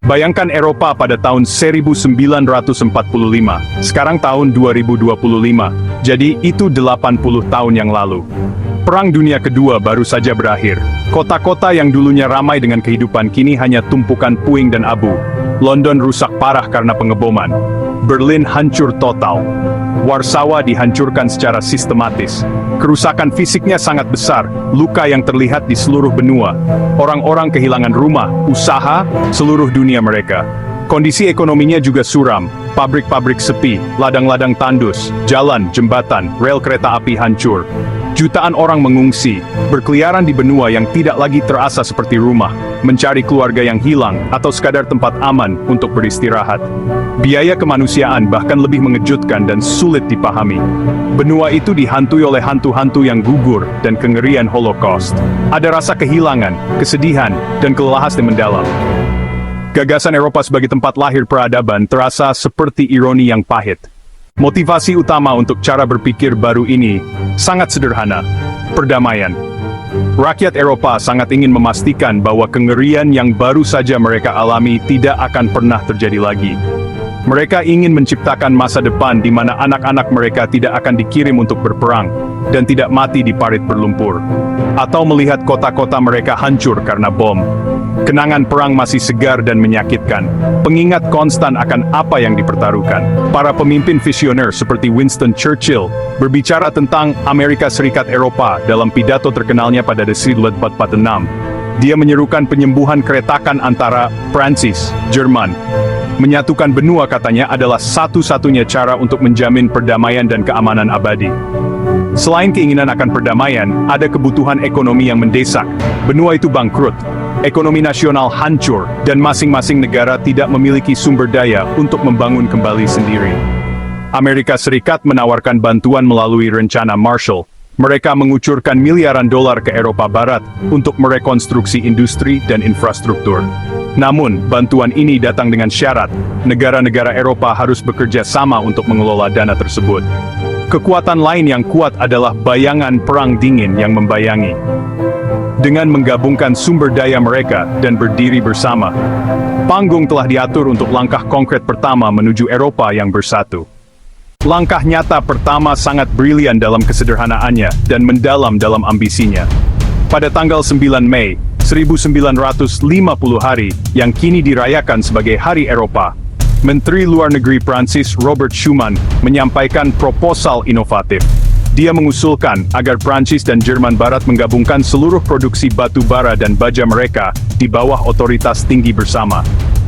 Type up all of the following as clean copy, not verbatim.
Bayangkan Eropa pada tahun 1945, sekarang tahun 2025, jadi itu 80 tahun yang lalu. Perang Dunia Kedua baru saja berakhir. Kota-kota yang dulunya ramai dengan kehidupan kini hanya tumpukan puing dan abu. London rusak parah karena pengeboman. Berlin hancur total. Warsawa dihancurkan secara sistematis. Kerusakan fisiknya sangat besar, luka yang terlihat di seluruh benua. Orang-orang kehilangan rumah, usaha, seluruh dunia mereka. Kondisi ekonominya juga suram, pabrik-pabrik sepi, ladang-ladang tandus, jalan, jembatan, rel kereta api hancur. Jutaan orang mengungsi, berkeliaran di benua yang tidak lagi terasa seperti rumah, mencari keluarga yang hilang, atau sekadar tempat aman untuk beristirahat. Biaya kemanusiaan bahkan lebih mengejutkan dan sulit dipahami. Benua itu dihantui oleh hantu-hantu yang gugur dan kengerian Holocaust. Ada rasa kehilangan, kesedihan, dan kelelahan yang mendalam. Gagasan Eropa sebagai tempat lahir peradaban terasa seperti ironi yang pahit. Motivasi utama untuk cara berpikir baru ini sangat sederhana: perdamaian. Rakyat Eropa sangat ingin memastikan bahwa kengerian yang baru saja mereka alami tidak akan pernah terjadi lagi. Mereka ingin menciptakan masa depan di mana anak-anak mereka tidak akan dikirim untuk berperang dan tidak mati di parit berlumpur, atau melihat kota-kota mereka hancur karena bom. Kenangan perang masih segar dan menyakitkan, pengingat konstan akan apa yang dipertaruhkan. Para pemimpin visioner seperti Winston Churchill berbicara tentang Amerika Serikat Eropa dalam pidato terkenalnya pada Desember 1946. Dia menyerukan penyembuhan keretakan antara Prancis, Jerman. Menyatukan benua katanya adalah satu-satunya cara untuk menjamin perdamaian dan keamanan abadi. Selain keinginan akan perdamaian, ada kebutuhan ekonomi yang mendesak. Benua itu bangkrut. Ekonomi nasional hancur, dan masing-masing negara tidak memiliki sumber daya untuk membangun kembali sendiri. Amerika Serikat menawarkan bantuan melalui rencana Marshall. Mereka mengucurkan miliaran dolar ke Eropa Barat untuk merekonstruksi industri dan infrastruktur. Namun, bantuan ini datang dengan syarat, negara-negara Eropa harus bekerja sama untuk mengelola dana tersebut. Kekuatan lain yang kuat adalah bayangan perang dingin yang membayangi. Dengan menggabungkan sumber daya mereka dan berdiri bersama, panggung telah diatur untuk langkah konkret pertama menuju Eropa yang bersatu. Langkah nyata pertama sangat brilian dalam kesederhanaannya dan mendalam dalam ambisinya. Pada tanggal 9 Mei, 1950 hari, yang kini dirayakan sebagai Hari Eropa, Menteri Luar Negeri Prancis Robert Schuman menyampaikan proposal inovatif. Dia mengusulkan agar Prancis dan Jerman Barat menggabungkan seluruh produksi batu bara dan baja mereka di bawah otoritas tinggi bersama.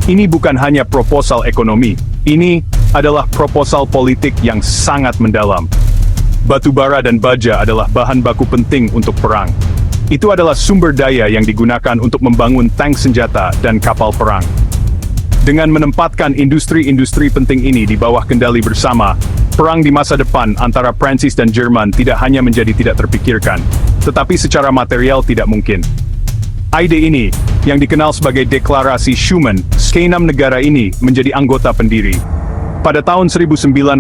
Ini bukan hanya proposal ekonomi, ini adalah proposal politik yang sangat mendalam. Batu bara dan baja adalah bahan baku penting untuk perang. Itu adalah sumber daya yang digunakan untuk membangun tank senjata dan kapal perang. Dengan menempatkan industri-industri penting ini di bawah kendali bersama, perang di masa depan antara Prancis dan Jerman tidak hanya menjadi tidak terpikirkan, tetapi secara material tidak mungkin. Ide ini, yang dikenal sebagai Deklarasi Schuman, ke-6 negara ini menjadi anggota pendiri. Pada tahun 1951,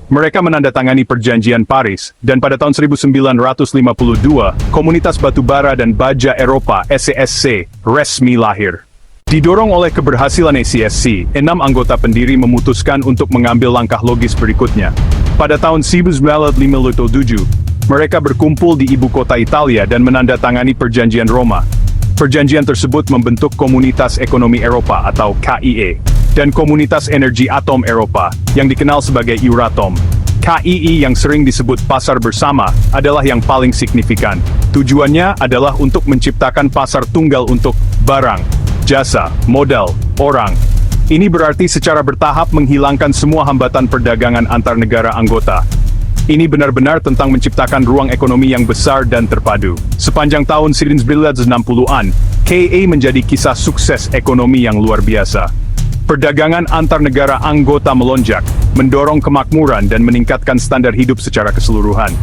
mereka menandatangani Perjanjian Paris, dan pada tahun 1952, Komunitas Batubara dan Baja Eropa (SCSC) resmi lahir. Didorong oleh keberhasilan SCSC, 6 anggota pendiri memutuskan untuk mengambil langkah logis berikutnya. Pada tahun 1957, mereka berkumpul di ibu kota Italia dan menandatangani Perjanjian Roma. Perjanjian tersebut membentuk Komunitas Ekonomi Eropa atau KIE, dan Komunitas Energi Atom Eropa, yang dikenal sebagai Euratom. KII yang sering disebut pasar bersama adalah yang paling signifikan. Tujuannya adalah untuk menciptakan pasar tunggal untuk barang, jasa, modal, orang. Ini berarti secara bertahap menghilangkan semua hambatan perdagangan antar negara anggota. Ini benar-benar tentang menciptakan ruang ekonomi yang besar dan terpadu. Sepanjang tahun 1960-an, KIA menjadi kisah sukses ekonomi yang luar biasa. Perdagangan antar negara anggota melonjak, mendorong kemakmuran dan meningkatkan standar hidup secara keseluruhan.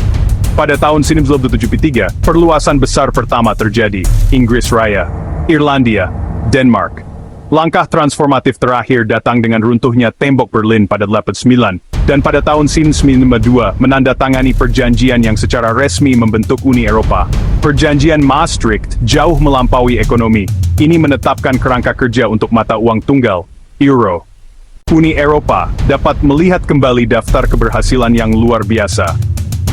Pada tahun 1973, perluasan besar pertama terjadi, Inggris Raya, Irlandia, Denmark. Langkah transformatif terakhir datang dengan runtuhnya tembok Berlin pada 89, dan pada tahun 1952 menandatangani perjanjian yang secara resmi membentuk Uni Eropa. Perjanjian Maastricht jauh melampaui ekonomi. Ini menetapkan kerangka kerja untuk mata uang tunggal, euro. Uni Eropa dapat melihat kembali daftar keberhasilan yang luar biasa.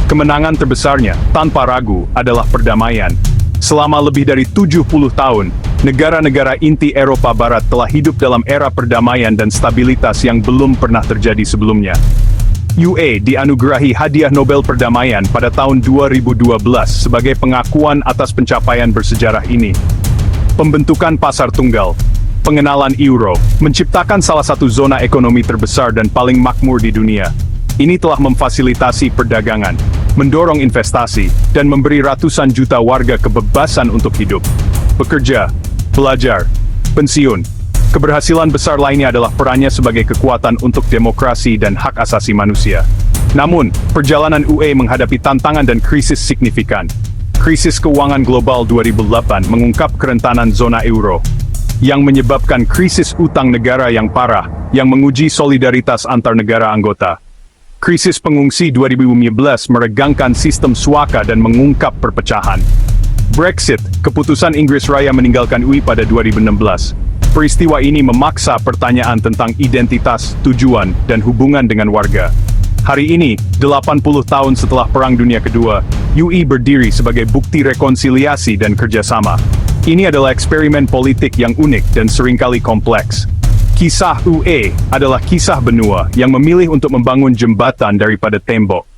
Kemenangan terbesarnya, tanpa ragu, adalah perdamaian. Selama lebih dari 70 tahun, negara-negara inti Eropa Barat telah hidup dalam era perdamaian dan stabilitas yang belum pernah terjadi sebelumnya. UE dianugerahi Hadiah Nobel Perdamaian pada tahun 2012 sebagai pengakuan atas pencapaian bersejarah ini. Pembentukan pasar tunggal, pengenalan euro, menciptakan salah satu zona ekonomi terbesar dan paling makmur di dunia. Ini telah memfasilitasi perdagangan, mendorong investasi, dan memberi ratusan juta warga kebebasan untuk hidup, bekerja, belajar, pensiun. Keberhasilan besar lainnya adalah perannya sebagai kekuatan untuk demokrasi dan hak asasi manusia. Namun, perjalanan UE menghadapi tantangan dan krisis signifikan. Krisis keuangan global 2008 mengungkap kerentanan zona euro, yang menyebabkan krisis utang negara yang parah, yang menguji solidaritas antar negara anggota. Krisis pengungsi 2015 meregangkan sistem suaka dan mengungkap perpecahan. Brexit, keputusan Inggris Raya meninggalkan UI pada 2016. Peristiwa ini memaksa pertanyaan tentang identitas, tujuan, dan hubungan dengan warga. Hari ini, 80 tahun setelah Perang Dunia Kedua, UI berdiri sebagai bukti rekonsiliasi dan kerjasama. Ini adalah eksperimen politik yang unik dan seringkali kompleks. Kisah UE adalah kisah benua yang memilih untuk membangun jembatan daripada tembok.